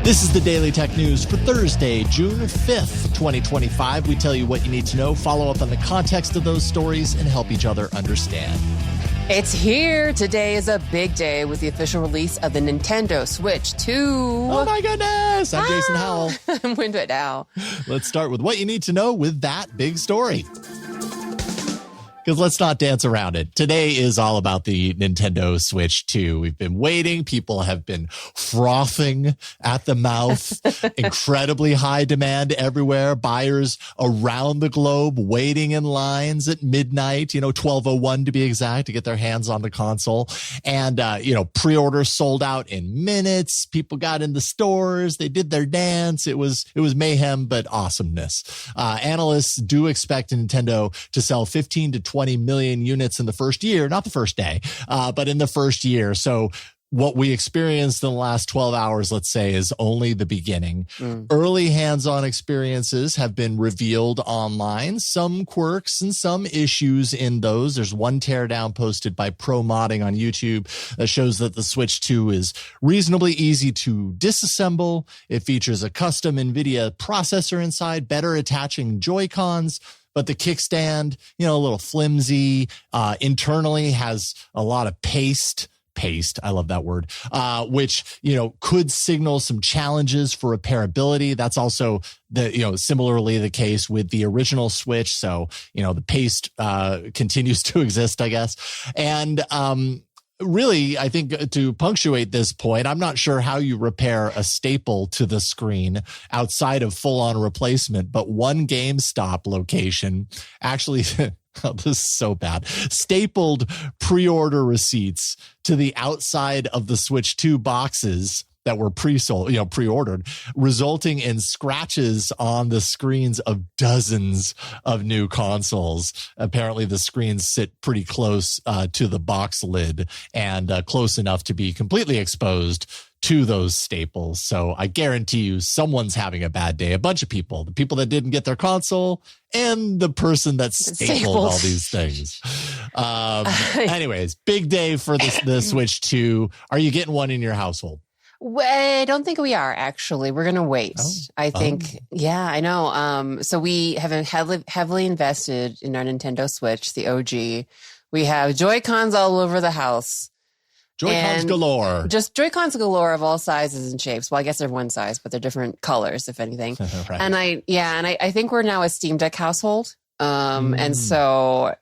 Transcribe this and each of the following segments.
This is the Daily Tech News for Thursday, June 5th, 2025. We tell you what you need to know, follow up on the context of those stories, and help each other understand. It's here. Today is a big day with the official release of the Nintendo Switch 2. Oh my goodness. I'm Jason Howell. I'm into it now. Let's start with what you need to know with that big story. Because let's not dance around it. Today is all about the Nintendo Switch 2. We've been waiting. People have been frothing at the mouth. Incredibly high demand everywhere. Buyers around the globe waiting in lines at midnight, 12:01 to be exact, to get their hands on the console. And, pre-orders sold out in minutes. People got in the stores. They did their dance. It was mayhem, but awesomeness. Analysts do expect Nintendo to sell 15 to 20 million units in the first year, not the first day, but in the first year. So what we experienced in the last 12 hours, let's say, is only the beginning. Early hands-on experiences have been revealed online, some quirks and some issues in those. There's one teardown posted by Pro Modding on YouTube that shows that the Switch 2 is reasonably easy to disassemble. It features a custom NVIDIA processor inside, better attaching Joy-Cons. But the kickstand, a little flimsy, internally has a lot of paste, I love that word, which, could signal some challenges for repairability. That's also similarly the case with the original Switch. So, the paste, continues to exist, I guess. And, really, I think to punctuate this point, I'm not sure how you repair a staple to the screen outside of full-on replacement, but one GameStop location actually, oh, this is so bad, stapled pre-order receipts to the outside of the Switch 2 boxes that were pre-ordered, resulting in scratches on the screens of dozens of new consoles. Apparently, the screens sit pretty close to the box lid and close enough to be completely exposed to those staples. So I guarantee you someone's having a bad day. A bunch of people, the people that didn't get their console and the person that stapled all these things. Anyways, big day for the Switch 2. Are you getting one in your household? Well, I don't think we are, actually. We're going to wait. I think, yeah, I know. So we have heavily invested in our Nintendo Switch, the OG. We have Joy-Cons all over the house. Joy-Cons galore. Just Joy-Cons galore of all sizes and shapes. Well, I guess they're one size, but they're different colors, if anything. Right. And I think we're now a Steam Deck household. And so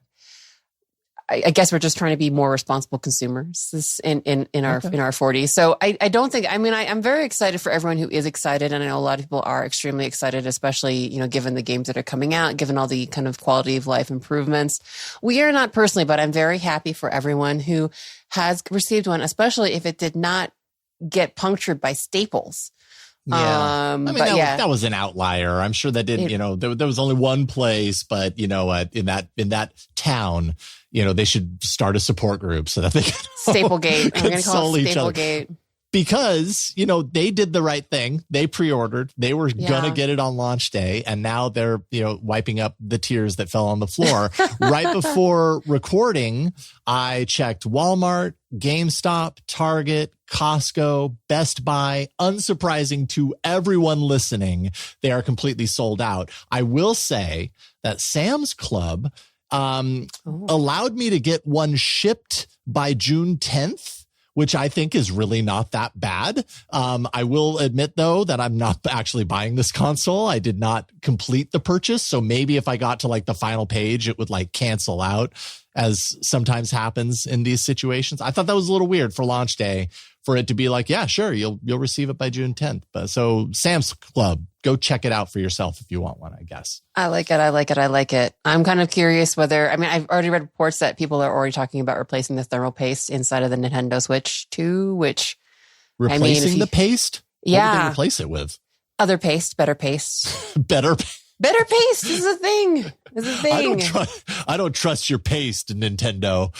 I guess we're just trying to be more responsible consumers in our 40s. So I don't think, I'm very excited for everyone who is excited. And I know a lot of people are extremely excited, especially, given the games that are coming out, given all the kind of quality of life improvements. We are not personally, but I'm very happy for everyone who has received one, especially if it did not get punctured by staples. Yeah. That was an outlier. I'm sure that didn't, there was only one place, but in that town, they should start a support group so that they can Staplegate. I'm going to call it Staplegate. Because, they did the right thing. They pre-ordered. They were going to get it on launch day. And now they're, wiping up the tears that fell on the floor. Right before recording, I checked Walmart, GameStop, Target, Costco, Best Buy. Unsurprising to everyone listening, they are completely sold out. I will say that Sam's Club allowed me to get one shipped by June 10th. Which I think is really not that bad. I will admit, though, that I'm not actually buying this console. I did not complete the purchase. So maybe if I got to the final page, it would cancel out, as sometimes happens in these situations. I thought that was a little weird for launch day for it to be yeah, sure, you'll receive it by June 10th. But so Sam's Club, go check it out for yourself if you want one, I guess. I like it. I'm kind of curious whether, I've already read reports that people are already talking about replacing the thermal paste inside of the Nintendo Switch 2, which... Replacing the paste? Yeah. What would they replace it with? Other paste, better paste. Better Better paste is a thing. I don't trust your paste, Nintendo.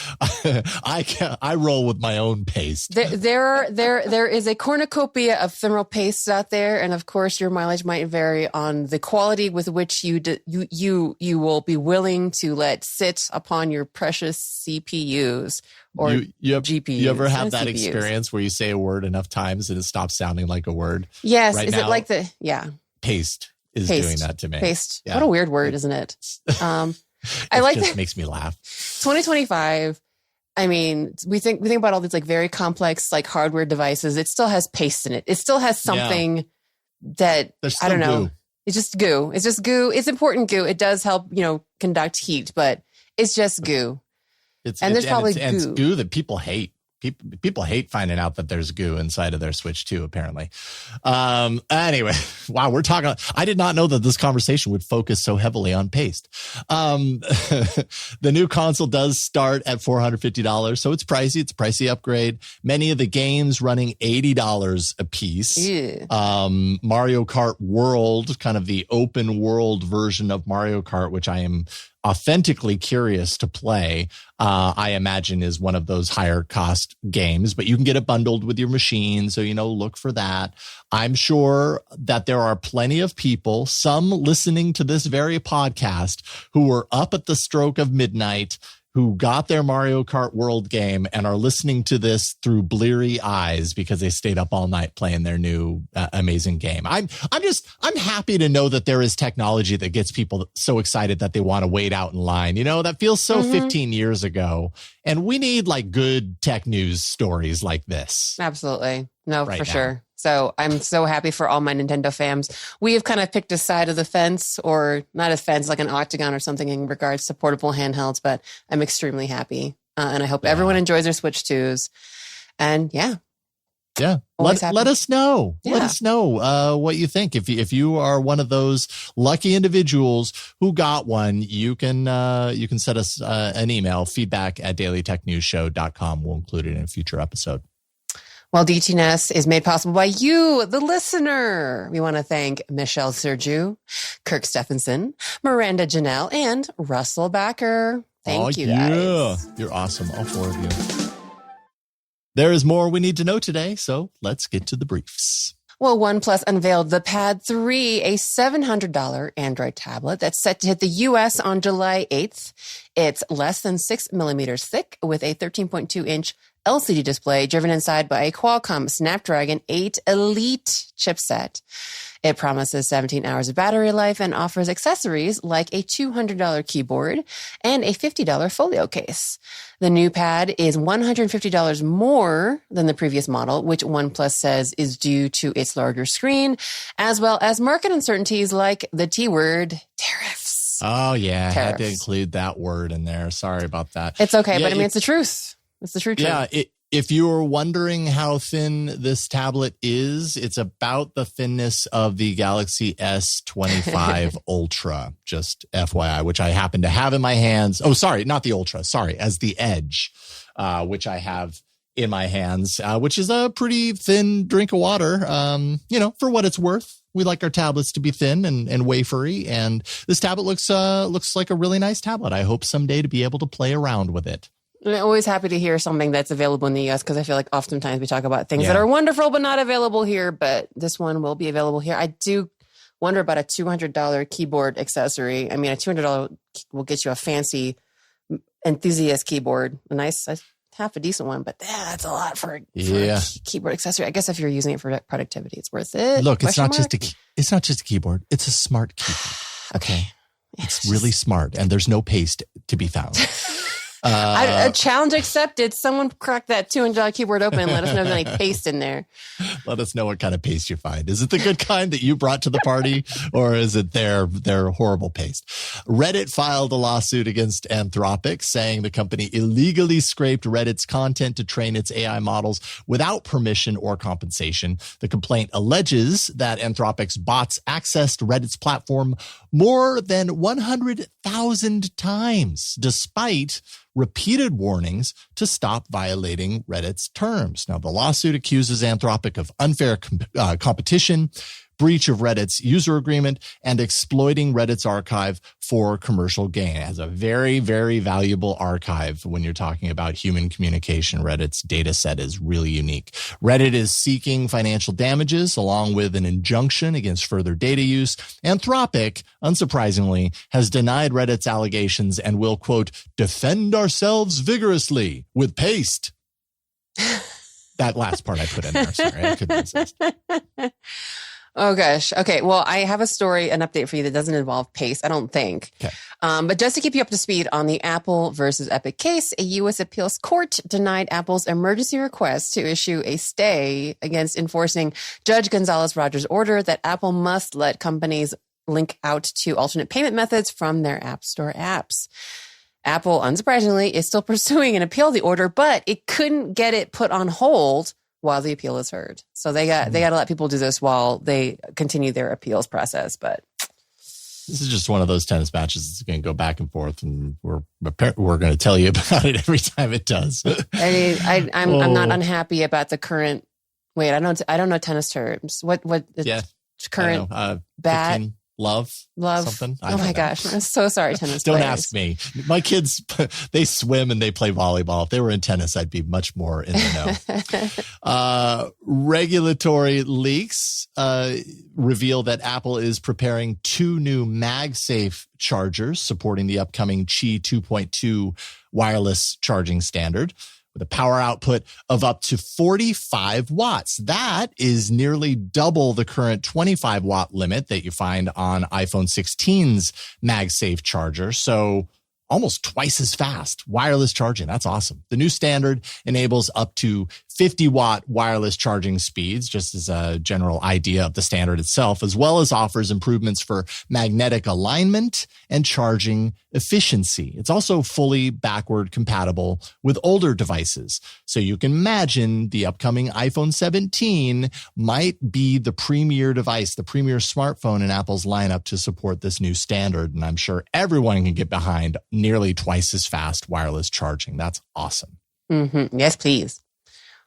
I roll with my own paste. There is a cornucopia of thermal pastes out there, and of course, your mileage might vary on the quality with which you will be willing to let sit upon your precious CPUs or GPUs. You ever have that CPUs. Experience where you say a word enough times and it stops sounding like a word? Yes. Right is now, it like the paste? Is doing that to me. Paste. Yeah. What a weird word, isn't it? I like that. Makes me laugh. 2025. I mean, we think about all these like very complex like hardware devices. It still has paste in it. It still has something that I don't know. Goo. It's just goo. It's just goo. It's important goo. It does help, conduct heat, but it's just goo. There's probably goo. And it's goo that people hate. People hate finding out that there's goo inside of their Switch 2, apparently. Anyway, wow, we're talking. I did not know that this conversation would focus so heavily on paste. The new console does start at $450, so it's pricey. It's a pricey upgrade. Many of the games running $80 a piece. Yeah. Mario Kart World, kind of the open world version of Mario Kart, which I am authentically curious to play, I imagine is one of those higher cost games, but you can get it bundled with your machine. So, look for that. I'm sure that there are plenty of people, some listening to this very podcast, who were up at the stroke of midnight, who got their Mario Kart World game and are listening to this through bleary eyes because they stayed up all night playing their new amazing game. I'm happy to know that there is technology that gets people so excited that they want to wait out in line. That feels so 15 years ago, and we need like good tech news stories like this. Absolutely. No, right for now. Sure. So I'm so happy for all my Nintendo fans. We have kind of picked a side of the fence, or not a fence, like an octagon or something in regards to portable handhelds, but I'm extremely happy. And I hope everyone enjoys their Switch 2s. And yeah. Let us know. Yeah. Let us know what you think. If you are one of those lucky individuals who got one, you can send us an email, feedback@dailytechnewsshow.com. We'll include it in a future episode. Well, DTNS is made possible by you, the listener. We want to thank Michelle Sergiu, Kirk Stephenson, Miranda Janelle, and Russell Backer. Thank you, guys. Yeah. You're awesome, all four of you. There is more we need to know today, so let's get to the briefs. Well, OnePlus unveiled the Pad 3, a $700 Android tablet that's set to hit the U.S. on July 8th. It's less than 6 millimeters thick with a 13.2-inch LCD display driven inside by a Qualcomm Snapdragon 8 Elite chipset. It promises 17 hours of battery life and offers accessories like a $200 keyboard and a $50 folio case. The new pad is $150 more than the previous model, which OnePlus says is due to its larger screen, as well as market uncertainties like the T-word, tariffs. Oh, yeah. Tariffs. I had to include that word in there. Sorry about that. It's okay, but I mean, it's the truth. It's the true truth. Yeah, if you were wondering how thin this tablet is, it's about the thinness of the Galaxy S25 Ultra, just FYI, which I happen to have in my hands. Oh, sorry, not the Ultra. Sorry, as the Edge, which I have in my hands, which is a pretty thin drink of water, for what it's worth. We like our tablets to be thin and wafery, and this tablet looks like a really nice tablet. I hope someday to be able to play around with it. I'm always happy to hear something that's available in the U.S. because I feel like oftentimes we talk about things that are wonderful but not available here, but this one will be available here. I do wonder about a $200 keyboard accessory. I mean, a $200 will get you a fancy enthusiast keyboard, a nice, half a decent one, but that's a lot for a keyboard accessory. I guess if you're using it for productivity, it's worth it. Look, it's not just a keyboard. It's a smart keyboard. Okay. It's really smart, and there's no paste to be found. A challenge accepted. Someone crack that $200 keyboard open and let us know if there's any paste in there. Let us know what kind of paste you find. Is it the good kind that you brought to the party, or is it their horrible paste? Reddit filed a lawsuit against Anthropic, saying the company illegally scraped Reddit's content to train its AI models without permission or compensation. The complaint alleges that Anthropic's bots accessed Reddit's platform more than 100,000 times, despite repeated warnings to stop violating Reddit's terms. Now, the lawsuit accuses Anthropic of unfair competition, breach of Reddit's user agreement, and exploiting Reddit's archive for commercial gain. It has a very, very valuable archive when you're talking about human communication. Reddit's data set is really unique. Reddit is seeking financial damages along with an injunction against further data use. Anthropic, unsurprisingly, has denied Reddit's allegations and will, quote, defend ourselves vigorously with paste. That last part I put in there. Sorry, I couldn't resist. Oh, gosh. Okay. Well, I have a story, an update for you that doesn't involve paste, I don't think. Okay. But just to keep you up to speed on the Apple versus Epic case, a U.S. appeals court denied Apple's emergency request to issue a stay against enforcing Judge Gonzalez Rogers' order that Apple must let companies link out to alternate payment methods from their App Store apps. Apple, unsurprisingly, is still pursuing an appeal of the order, but it couldn't get it put on hold while the appeal is heard. So they got to let people do this while they continue their appeals process. But this is just one of those tennis matches that's going to go back and forth, and we're going to tell you about it every time it does. I mean, I'm not unhappy about the current. Wait, I don't know tennis terms. What? Yeah, current bat. 15. Love something. Oh my gosh. I'm so sorry, tennis Don't players. ask me. My kids, they swim and they play volleyball. If they were in tennis, I'd be much more in the know. Regulatory leaks reveal that Apple is preparing 2 new MagSafe chargers supporting the upcoming Qi 2.2 wireless charging standard, with a power output of up to 45 watts. That is nearly double the current 25 watt limit that you find on iPhone 16's MagSafe charger. So almost twice as fast wireless charging. That's awesome. The new standard enables up to 50 watt wireless charging speeds, just as a general idea of the standard itself, as well as offers improvements for magnetic alignment and charging efficiency. It's also fully backward compatible with older devices. So you can imagine the upcoming iPhone 17 might be the premier device, the premier smartphone in Apple's lineup to support this new standard. And I'm sure everyone can get behind nearly twice as fast wireless charging. That's awesome. Mm-hmm. Yes, please.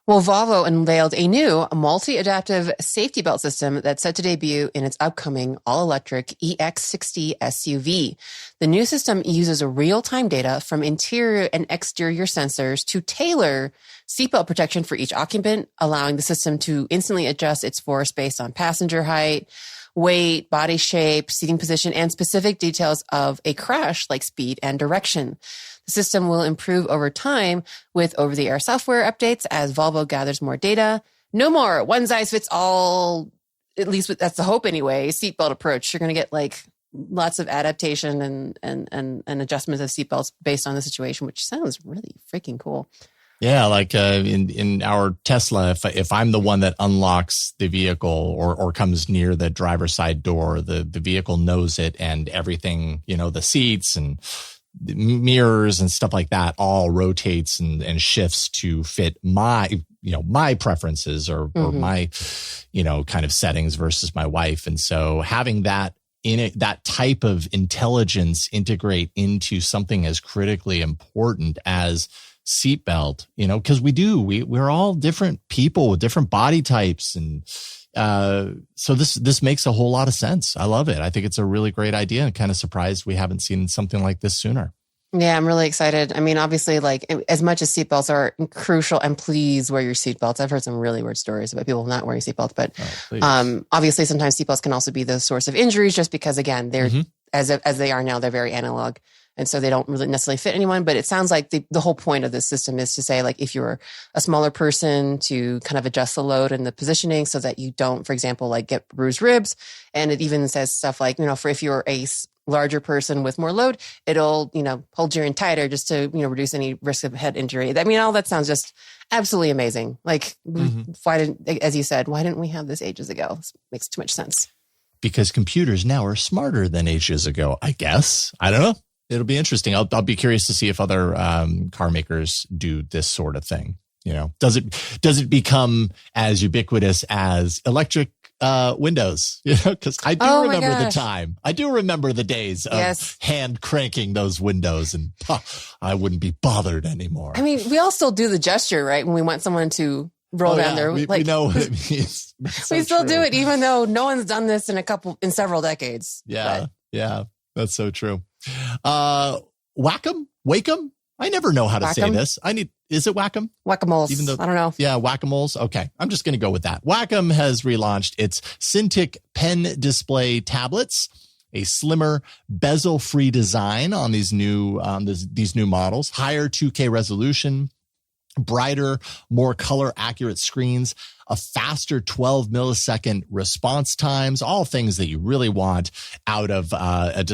Well, Volvo unveiled a new multi-adaptive safety belt system that's set to debut in its upcoming all-electric EX60 SUV. The new system uses real-time data from interior and exterior sensors to tailor seatbelt protection for each occupant, allowing the system to instantly adjust its force based on passenger height, weight, body shape, seating position, and specific details of a crash like speed and direction. The system will improve over time with over-the-air software updates as Volvo gathers more data. No more one-size-fits-all, at least that's the hope anyway, seatbelt approach. You're going to get like lots of adaptation and adjustments of seatbelts based on the situation, which sounds really freaking cool. Yeah, like in our Tesla, if I'm the one that unlocks the vehicle or comes near the driver's side door, the vehicle knows it, and everything, the seats and the mirrors and stuff like that all rotates and shifts to fit my preferences or my, kind of settings versus my wife. And so having that that type of intelligence integrate into something as critically important as seatbelt, because we're all different people with different body types. And so this makes a whole lot of sense. I love it. I think it's a really great idea, and kind of surprised we haven't seen something like this sooner. Yeah, I'm really excited. I mean, obviously, like as much as seatbelts are crucial, and please wear your seatbelts. I've heard some really weird stories about people not wearing seatbelts, but obviously sometimes seatbelts can also be the source of injuries just because, again, they're as they are now, they're very analog. And so they don't really necessarily fit anyone. But it sounds like the whole point of this system is to say, like, if you're a smaller person, to kind of adjust the load and the positioning so that you don't, for example, like get bruised ribs. And it even says stuff like, for if you're a larger person with more load, it'll, hold you in tighter just to, reduce any risk of head injury. I mean, all that sounds just absolutely amazing. Like, as you said, why didn't we have this ages ago? This makes too much sense. Because computers now are smarter than ages ago, I guess. I don't know. It'll be interesting. I'll be curious to see if other car makers do this sort of thing. Does it become as ubiquitous as electric windows? Because I do remember the time. I do remember the days of hand cranking those windows, and I wouldn't be bothered anymore. I mean, we all still do the gesture, right? When we want someone to roll down there. We know what it means. So we still do it, even though no one's done this in several decades. Yeah. Yeah. That's so true. Whack-em? Wake-em? I never know how to say this. Is it Whack-em? Whack-a-moles. Even though, I don't know. Yeah, Whack-a-moles. Okay. I'm just going to go with that. Whack-em has relaunched its Cintiq pen display tablets, a slimmer bezel-free design on these new models, higher 2K resolution, brighter, more color accurate screens, a faster 12 millisecond response times, all things that you really want out of a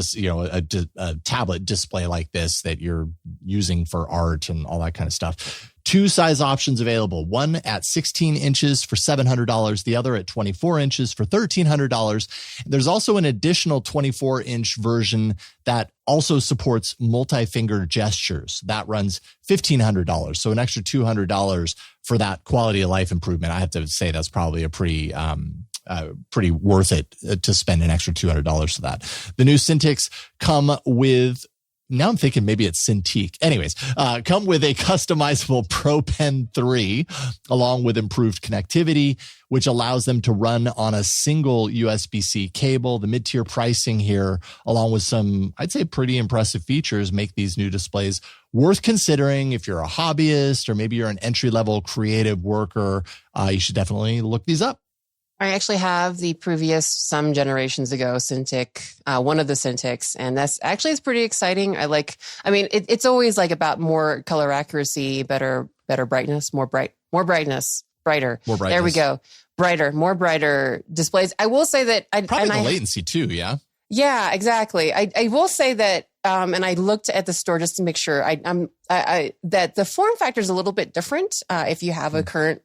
tablet display like this that you're using for art and all that kind of stuff. 2 size options available, one at 16 inches for $700, the other at 24 inches for $1,300. There's also an additional 24-inch version that also supports multi-finger gestures. That runs $1,500, so an extra $200 for that quality of life improvement. I have to say that's probably a pretty worth it to spend an extra $200 for that. The new Cintiqs come with, now I'm thinking maybe it's Cintiq. Anyways, come with a customizable Pro Pen 3 along with improved connectivity, which allows them to run on a single USB-C cable. The mid-tier pricing here, along with some, I'd say, pretty impressive features, make these new displays worth considering if you're a hobbyist or maybe you're an entry-level creative worker. You should definitely look these up. I actually have the previous, some generations ago, Cintiq, one of the Cintiqs, and it's pretty exciting. It's always like about more color accuracy, better brightness, more brightness, brighter. More brightness. There we go. Brighter displays. I will say that the latency too. Yeah. Yeah, exactly. I will say that, and I looked at the store just to make sure that the form factor is a little bit different. If you have a current,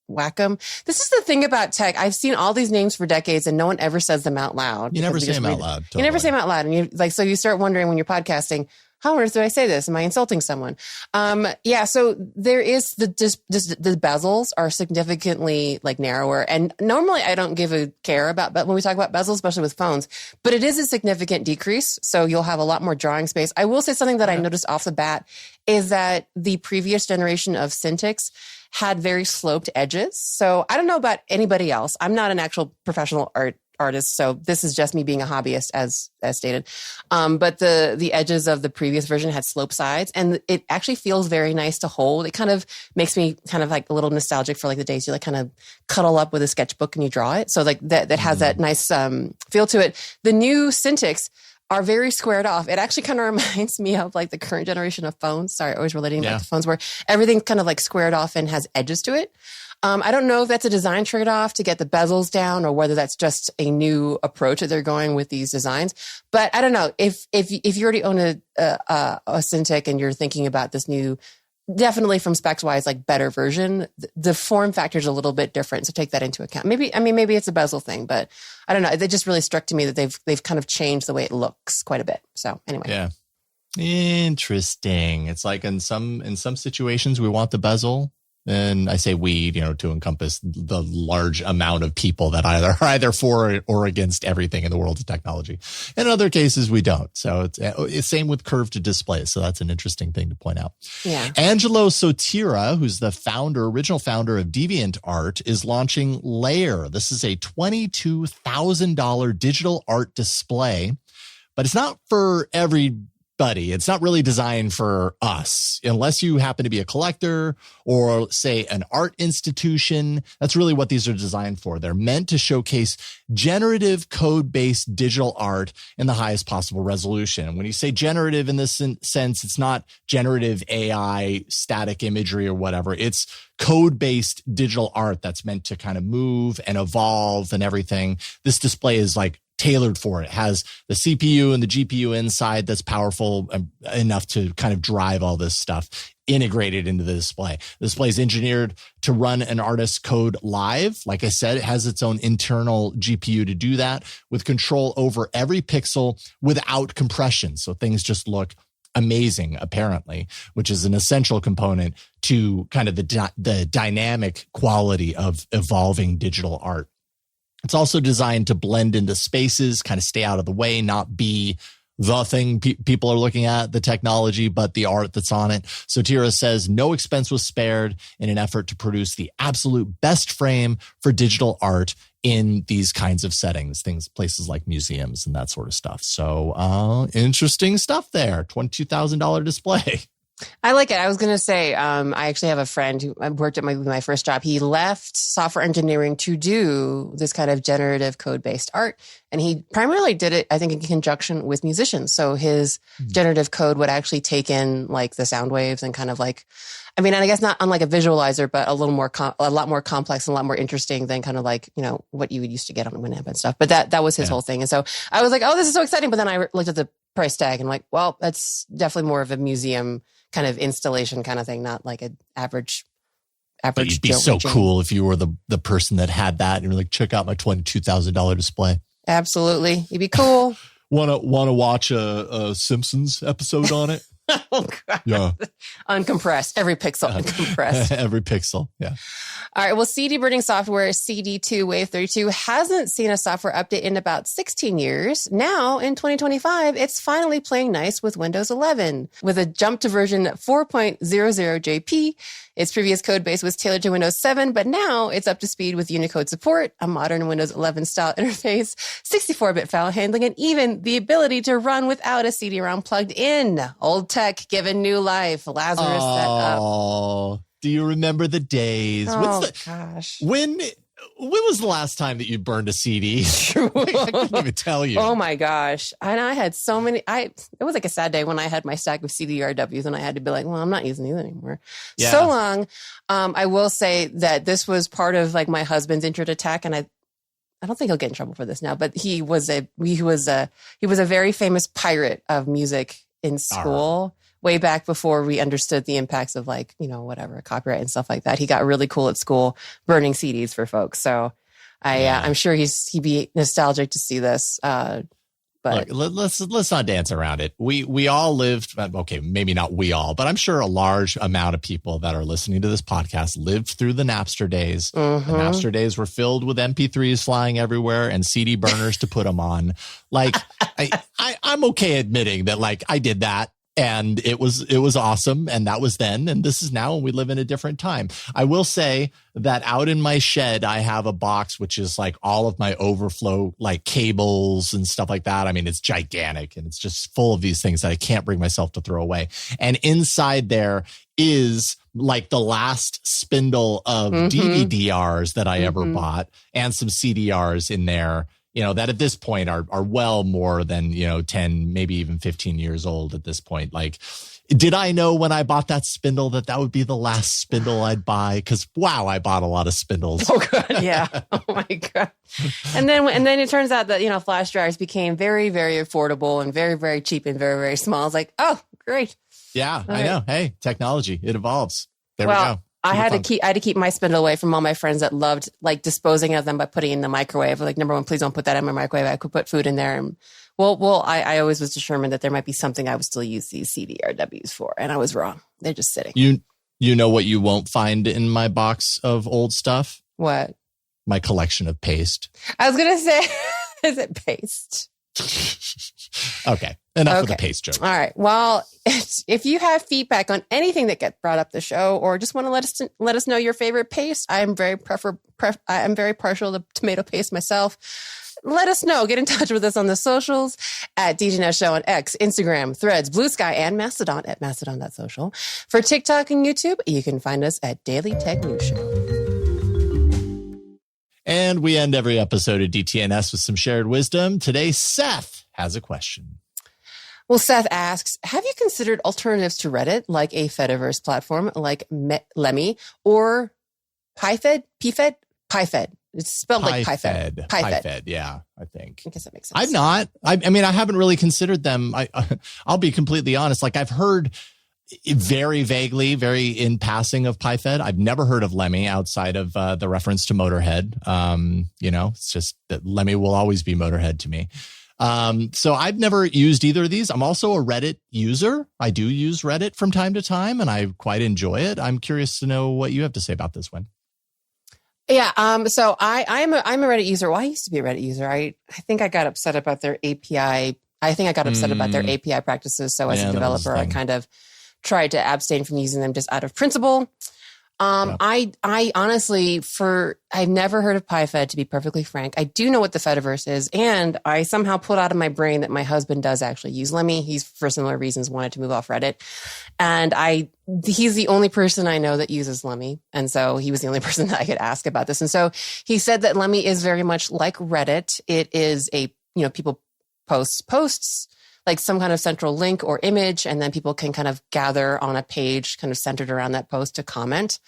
Wacom. This is the thing about tech. I've seen all these names for decades and no one ever says them out loud. You never say them out loud. You never say them out loud. And so you start wondering when you're podcasting, how on earth do I say this? Am I insulting someone? So there is the bezels are significantly like narrower. And normally I don't give a care about, but when we talk about bezels, especially with phones, but it is a significant decrease. So you'll have a lot more drawing space. I will say something that I noticed off the bat is that the previous generation of Cintiqs had very sloped edges. So I don't know about anybody else. I'm not an actual professional artist, so this is just me being a hobbyist, as stated. But the edges of the previous version had sloped sides, and it actually feels very nice to hold. It kind of makes me kind of like a little nostalgic for like the days you like kind of cuddle up with a sketchbook and you draw it. So like that has that nice feel to it. The new Cintiqs are very squared off. It actually kind of reminds me of like the current generation of phones. Sorry, always relating back to phones where everything's kind of like squared off and has edges to it. I don't know if that's a design trade-off to get the bezels down or whether that's just a new approach that they're going with these designs. But I don't know if you already own a Cintiq and you're thinking about this new, definitely from specs wise, like better version, the form factor is a little bit different. So take that into account. Maybe it's a bezel thing, but I don't know. It just really struck to me that they've kind of changed the way it looks quite a bit. So anyway. Yeah. Interesting. It's like in some situations we want the bezel. And I say we, to encompass the large amount of people that are either for or against everything in the world of technology. In other cases, we don't. So it's same with curved displays. So that's an interesting thing to point out. Yeah. Angelo Sotira, who's the original founder of DeviantArt, is launching Layer. This is a $22,000 digital art display, but it's not for everybody. It's not really designed for us unless you happen to be a collector or say an art institution. That's really what these are designed for. They're meant to showcase generative code-based digital art in the highest possible resolution. And when you say generative in this sense, it's not generative AI, static imagery or whatever. It's code-based digital art that's meant to kind of move and evolve and everything. This display is like tailored for it. It has the CPU and the GPU inside that's powerful enough to kind of drive all this stuff integrated into the display. The display is engineered to run an artist's code live. Like I said, it has its own internal GPU to do that with control over every pixel without compression. So things just look amazing, apparently, which is an essential component to kind of the dynamic quality of evolving digital art. It's also designed to blend into spaces, kind of stay out of the way, not be the thing people are looking at, the technology, but the art that's on it. So Tira says no expense was spared in an effort to produce the absolute best frame for digital art in these kinds of settings, places like museums and that sort of stuff. So interesting stuff there. $22,000 display. I like it. I was going to say, I actually have a friend who worked at my first job. He left software engineering to do this kind of generative code-based art. And he primarily did it, I think, in conjunction with musicians. So his generative code would actually take in like the sound waves and kind of like, I mean, and I guess not unlike a visualizer, but a little more, a lot more complex and a lot more interesting than kind of like, what you would used to get on Winamp and stuff. But that was his whole thing. And so I was like, oh, this is so exciting. But then I looked at the price tag and like, well, that's definitely more of a museum kind of installation kind of thing, not like an average. But it'd be so cool if you were the person that had that and you're like, check out my $22,000 display. Absolutely. It'd be cool. Wanna watch a Simpsons episode on it? Oh, God. Yeah. Uncompressed. Every pixel uncompressed. Every pixel. Yeah. All right. Well, CD burning software CD2 Wave 32 hasn't seen a software update in about 16 years. Now, in 2025, it's finally playing nice with Windows 11. With a jump to version 4.00 JP, its previous code base was tailored to Windows 7, but now it's up to speed with Unicode support, a modern Windows 11 style interface, 64-bit file handling, and even the ability to run without a CD-ROM plugged in. Old tech given new life. Lazarus set up. Oh, do you remember the days? Oh, gosh. When was the last time that you burned a CD? I couldn't even tell you. Oh my gosh. And I had so many, it was like a sad day when I had my stack of CD-RWs and I had to be like, well, I'm not using these anymore. Yeah. So long. I will say that this was part of like my husband's intro to tech, and I don't think he'll get in trouble for this now, but he was a very famous pirate of music in school. Way back before we understood the impacts of like, whatever, copyright and stuff like that. He got really cool at school burning CDs for folks. So I'm sure he'd be nostalgic to see this. But look, let's not dance around it. We all lived, okay, maybe not we all, but I'm sure a large amount of people that are listening to this podcast lived through the Napster days. Mm-hmm. The Napster days were filled with MP3s flying everywhere and CD burners to put them on. Like, I'm okay admitting that like I did that. And it was awesome. And that was then. And this is now. And we live in a different time. I will say that out in my shed, I have a box, which is like all of my overflow, like cables and stuff like that. I mean, it's gigantic and it's just full of these things that I can't bring myself to throw away. And inside there is like the last spindle of DVD-Rs that I ever bought and some CDRs in there. That at this point are well more than, 10, maybe even 15 years old at this point. Like, did I know when I bought that spindle that would be the last spindle I'd buy? Because, wow, I bought a lot of spindles. Oh, God. Yeah. Oh, my God. And then it turns out that, flash drives became very, very affordable and very, very cheap and very, very small. I was like, oh, great. Yeah, I know. Hey, technology, it evolves. There we go. I had to keep my spindle away from all my friends that loved like disposing of them by putting it in the microwave. Like, number one, please don't put that in my microwave. I could put food in there. And I always was determined that there might be something I would still use these CD-RWs for. And I was wrong. They're just sitting. You know what you won't find in my box of old stuff? What? My collection of paste. I was going to say, is it paste? Okay. Enough of the paste joke. All right. Well, if you have feedback on anything that gets brought up the show, or just want to let us know your favorite paste, I'm very partial to tomato paste myself. Let us know. Get in touch with us on the socials at DTNS Show on X, Instagram, Threads, Blue Sky, and Mastodon at mastodon.social. For TikTok and YouTube, you can find us at Daily Tech News Show. And we end every episode of DTNS with some shared wisdom. Today, Seth has a question. Well, Seth asks, have you considered alternatives to Reddit, like a Fediverse platform like Lemmy or PyFed? It's spelled like PyFed. PyFed, yeah, I think. I guess that makes sense. I've not. I mean, I haven't really considered them. I'll be completely honest. Like, I've heard very vaguely, very in passing of PyFed. I've never heard of Lemmy outside of the reference to Motorhead. It's just that Lemmy will always be Motorhead to me. So I've never used either of these. I'm also a Reddit user. I do use Reddit from time to time, and I quite enjoy it. I'm curious to know what you have to say about this one. Yeah. So I'm a Reddit user. Well, I used to be a Reddit user. I think I got upset about their API I think I got upset about their API practices. So as a developer, I kind of tried to abstain from using them just out of principle. I honestly, I've never heard of PyFed, to be perfectly frank. I do know what the Fediverse is, and I somehow pulled out of my brain that my husband does actually use Lemmy. He's, for similar reasons, wanted to move off Reddit. And he's the only person I know that uses Lemmy. And so he was the only person that I could ask about this. And so he said that Lemmy is very much like Reddit. It is people posts, like some kind of central link or image, and then people can kind of gather on a page kind of centered around that post to comment.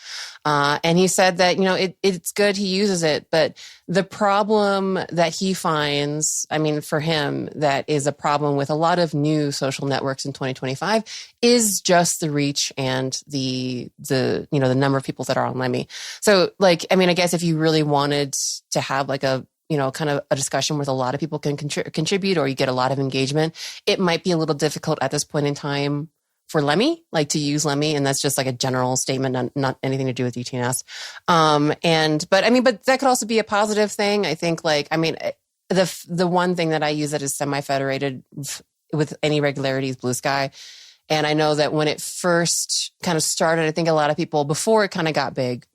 And he said that, it's good, he uses it, but the problem that he finds, for him, that is a problem with a lot of new social networks in 2025 is just the reach and the number of people that are on Lemmy. So I guess if you really wanted to have like a kind of a discussion where a lot of people can contribute, or you get a lot of engagement, it might be a little difficult at this point in time for Lemmy, to use Lemmy. And that's just like a general statement, not anything to do with DTNS. But that could also be a positive thing. I think the one thing that I use that is semi-federated with any regularity is Blue Sky. And I know that when it first kind of started, I think a lot of people, before it kind of got big,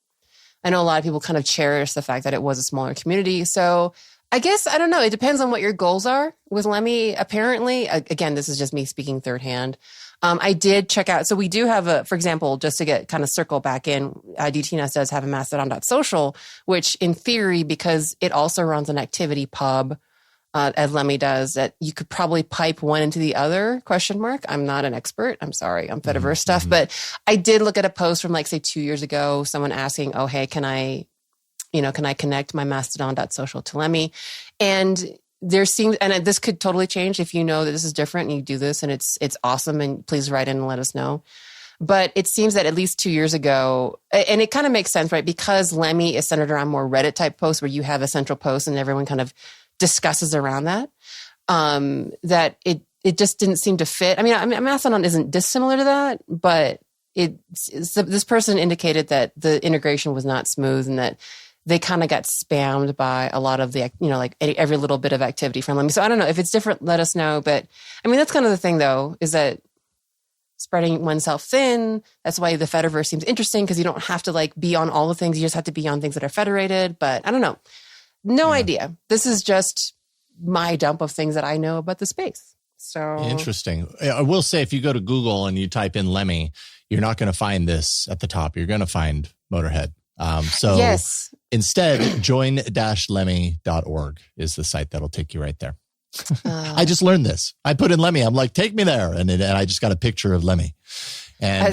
I know a lot of people kind of cherish the fact that it was a smaller community. So I guess, I don't know. It depends on what your goals are with Lemmy. Apparently, again, this is just me speaking third hand. I did check out. So we do have for example, just to get kind of circle back in, DTNS does have a Mastodon.social, which in theory, because it also runs an activity pub, as Lemmy does, that you could probably pipe one into the other, ? I'm not an expert. I'm sorry. I'm Fediverse stuff. But I did look at a post from say 2 years ago, someone asking, oh, hey, can I connect my Mastodon.social to Lemmy? And there seems, and this could totally change if you know that this is different and you do this and it's awesome, and please write in and let us know. But it seems that at least 2 years ago, and it kind of makes sense, right? Because Lemmy is centered around more Reddit type posts where you have a central post and everyone kind of discusses around that, that it just didn't seem to fit. Mastodon isn't dissimilar to that, but this person indicated that the integration was not smooth and that they kind of got spammed by a lot of the, every little bit of activity from Lemmy. So I don't know if it's different, let us know. But that's kind of the thing though, is that spreading oneself thin. That's why the Fediverse seems interesting, because you don't have to be on all the things. You just have to be on things that are federated. But I don't know. No idea. This is just my dump of things that I know about the space. So interesting. I will say, if you go to Google and you type in Lemmy, you're not going to find this at the top. You're going to find Motorhead. Yes. Instead, join-lemmy.org is the site that'll take you right there. I just learned this. I put in Lemmy. I'm like, take me there. And I just got a picture of Lemmy. And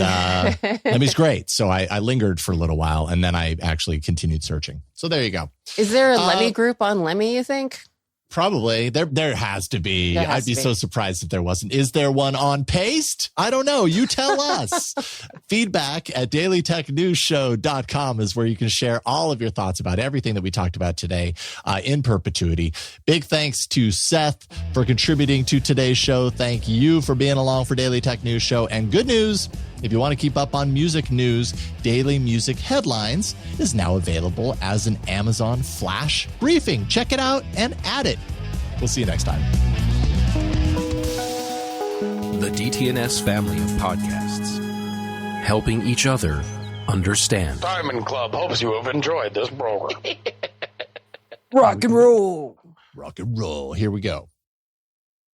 Lemmy's great. So I lingered for a little while, and then I actually continued searching. So there you go. Is there a Lemmy group on Lemmy, you think? Probably. There has to be. I'd be so surprised if there wasn't. Is there one on Paste? I don't know. You tell us. Feedback at dailytechnewsshow.com is where you can share all of your thoughts about everything that we talked about today in perpetuity. Big thanks to Seth for contributing to today's show. Thank you for being along for Daily Tech News Show. And good news, if you want to keep up on music news, Daily Music Headlines is now available as an Amazon Flash briefing. Check it out and add it. We'll see you next time. The DTNS family of podcasts, helping each other understand. Diamond Club hopes you have enjoyed this program. Rock and roll. Rock and roll. Here we go.